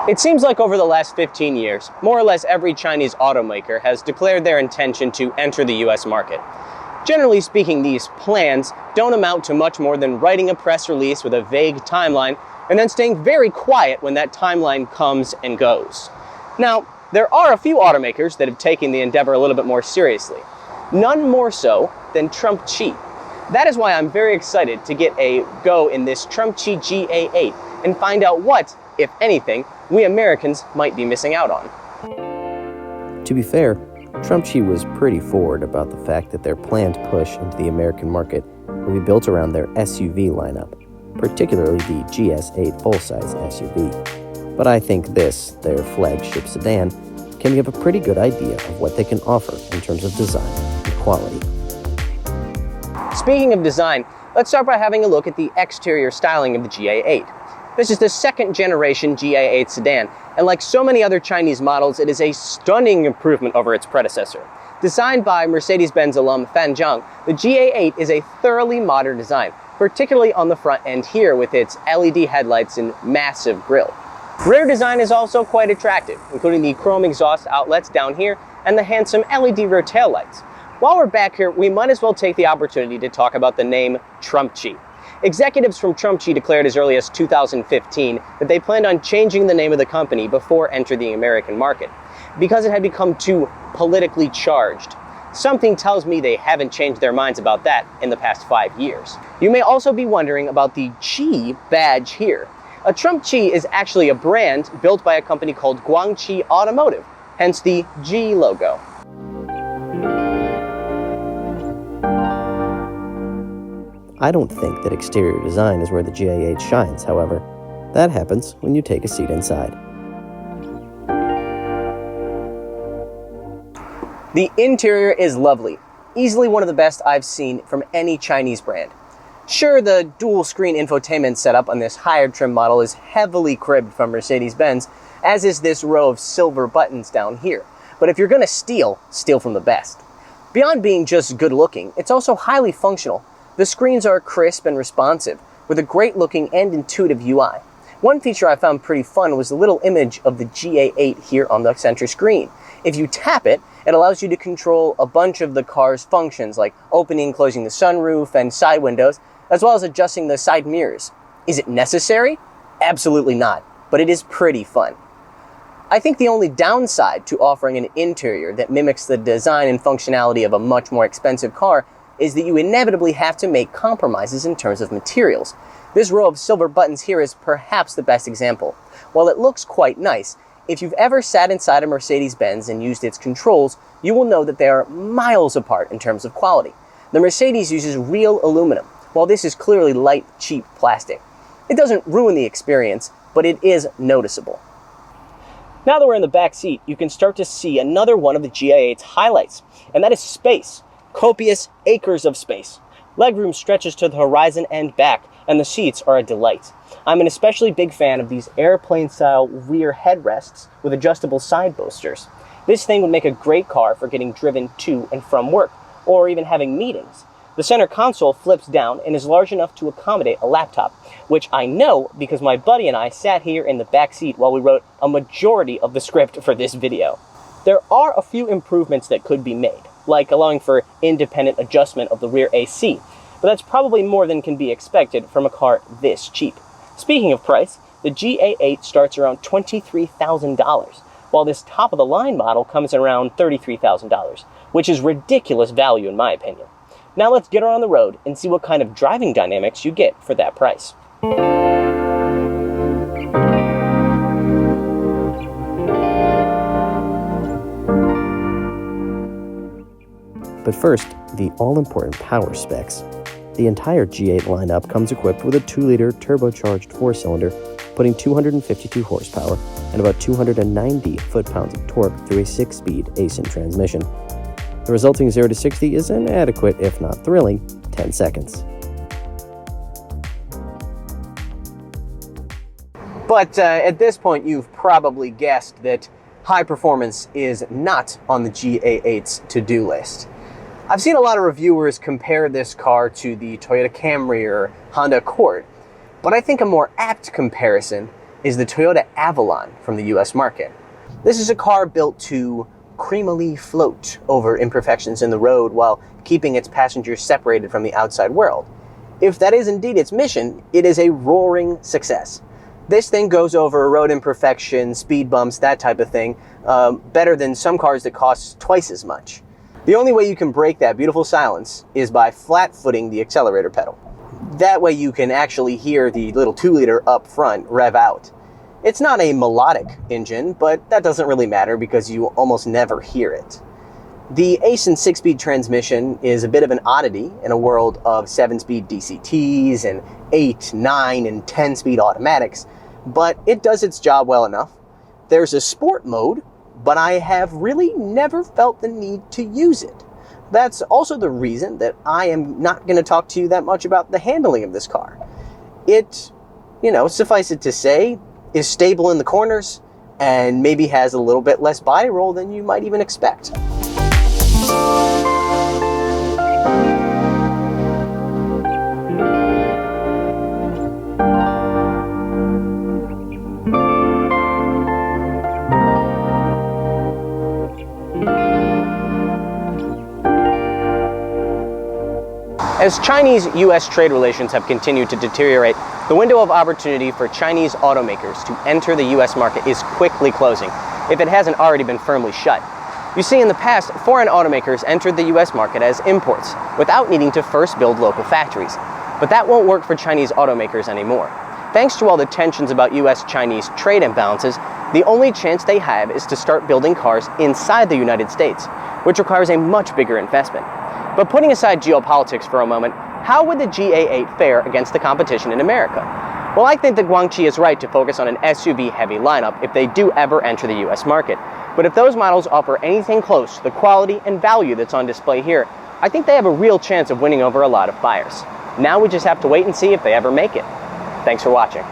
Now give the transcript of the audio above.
It seems like over the last 15 years, more or less every Chinese automaker has declared their intention to enter the US market. Generally speaking, these plans don't amount to much more than writing a press release with a vague timeline and then staying very quiet when that timeline comes and goes. Now, there are a few automakers that have taken the endeavor a little bit more seriously. None more so than Trumpchi. That is why I'm very excited to get a go in this Trumpchi GA8 and find out what, if anything, we Americans might be missing out on. To be fair, Trumpchi was pretty forward about the fact that their planned push into the American market will be built around their SUV lineup, particularly the GS8 full-size SUV. But I think this, their flagship sedan, can give a pretty good idea of what they can offer in terms of design and quality. Speaking of design, let's start by having a look at the exterior styling of the GA8. This is the second generation GA8 sedan, and like so many other Chinese models, it is a stunning improvement over its predecessor. Designed by Mercedes-Benz alum Fan Zhang, the GA8 is a thoroughly modern design, particularly on the front end here with its LED headlights and massive grille. Rear design is also quite attractive, including the chrome exhaust outlets down here and the handsome LED rear taillights. While we're back here, we might as well take the opportunity to talk about the name Trumpchi. Executives from Trumpchi declared as early as 2015 that they planned on changing the name of the company before entering the American market, because it had become too politically charged. Something tells me they haven't changed their minds about that in the past 5 years. You may also be wondering about the G badge here. A Trumpchi is actually a brand built by a company called Guangqi Automotive, hence the G logo. I don't think that exterior design is where the GA8 shines, however. That happens when you take a seat inside. The interior is lovely, easily one of the best I've seen from any Chinese brand. Sure, the dual-screen infotainment setup on this higher trim model is heavily cribbed from Mercedes-Benz, as is this row of silver buttons down here. But if you're gonna steal from the best. Beyond being just good-looking, it's also highly functional. The screens are crisp and responsive, with a great-looking and intuitive UI. One feature I found pretty fun was the little image of the GA8 here on the center screen. If you tap it, it allows you to control a bunch of the car's functions, like opening and closing the sunroof and side windows, as well as adjusting the side mirrors. Is it necessary? Absolutely not, but it is pretty fun. I think the only downside to offering an interior that mimics the design and functionality of a much more expensive car is that you inevitably have to make compromises in terms of materials. This row of silver buttons here is perhaps the best example. While it looks quite nice, if you've ever sat inside a Mercedes-Benz and used its controls, you will know that they are miles apart in terms of quality. The Mercedes uses real aluminum, while this is clearly light, cheap plastic. It doesn't ruin the experience, but it is noticeable. Now that we're in the back seat, you can start to see another one of the GA8's highlights, and that is space. Copious acres of space. Legroom stretches to the horizon and back, and the seats are a delight. I'm an especially big fan of these airplane-style rear headrests with adjustable side boosters. This thing would make a great car for getting driven to and from work, or even having meetings. The center console flips down and is large enough to accommodate a laptop, which I know because my buddy and I sat here in the back seat while we wrote a majority of the script for this video. There are a few improvements that could be made, like allowing for independent adjustment of the rear AC, but that's probably more than can be expected from a car this cheap. Speaking of price, the GA8 starts around $23,000, while this top-of-the-line model comes in around $33,000, which is ridiculous value in my opinion. Now let's get her on the road and see what kind of driving dynamics you get for that price. But first, the all-important power specs. The entire G8 lineup comes equipped with a 2-liter turbocharged 4-cylinder, putting 252 horsepower and about 290 foot-pounds of torque through a 6-speed ASIN transmission. The resulting 0 to 60 is an adequate, if not thrilling, 10 seconds. But at this point, you've probably guessed that high performance is not on the GA8's to-do list. I've seen a lot of reviewers compare this car to the Toyota Camry or Honda Accord, but I think a more apt comparison is the Toyota Avalon from the US market. This is a car built to creamily float over imperfections in the road while keeping its passengers separated from the outside world. If that is indeed its mission, it is a roaring success. This thing goes over road imperfections, speed bumps, that type of thing, better than some cars that cost twice as much. The only way you can break that beautiful silence is by flat-footing the accelerator pedal. That way you can actually hear the little 2-liter up front rev out. It's not a melodic engine, but that doesn't really matter because you almost never hear it. The Aisin 6-speed transmission is a bit of an oddity in a world of 7-speed DCTs and 8, 9, and 10-speed automatics, but it does its job well enough. There's a sport mode, but I have really never felt the need to use it. That's also the reason that I am not going to talk to you that much about the handling of this car. It, suffice it to say, is stable in the corners and maybe has a little bit less body roll than you might even expect. As Chinese-US trade relations have continued to deteriorate, the window of opportunity for Chinese automakers to enter the US market is quickly closing, if it hasn't already been firmly shut. You see, in the past, foreign automakers entered the US market as imports, without needing to first build local factories. But that won't work for Chinese automakers anymore. Thanks to all the tensions about US-Chinese trade imbalances, the only chance they have is to start building cars inside the United States, which requires a much bigger investment. But putting aside geopolitics for a moment, how would the GA8 fare against the competition in America? Well, I think that Guangqi is right to focus on an SUV-heavy lineup if they do ever enter the US market. But if those models offer anything close to the quality and value that's on display here, I think they have a real chance of winning over a lot of buyers. Now we just have to wait and see if they ever make it. Thanks for watching.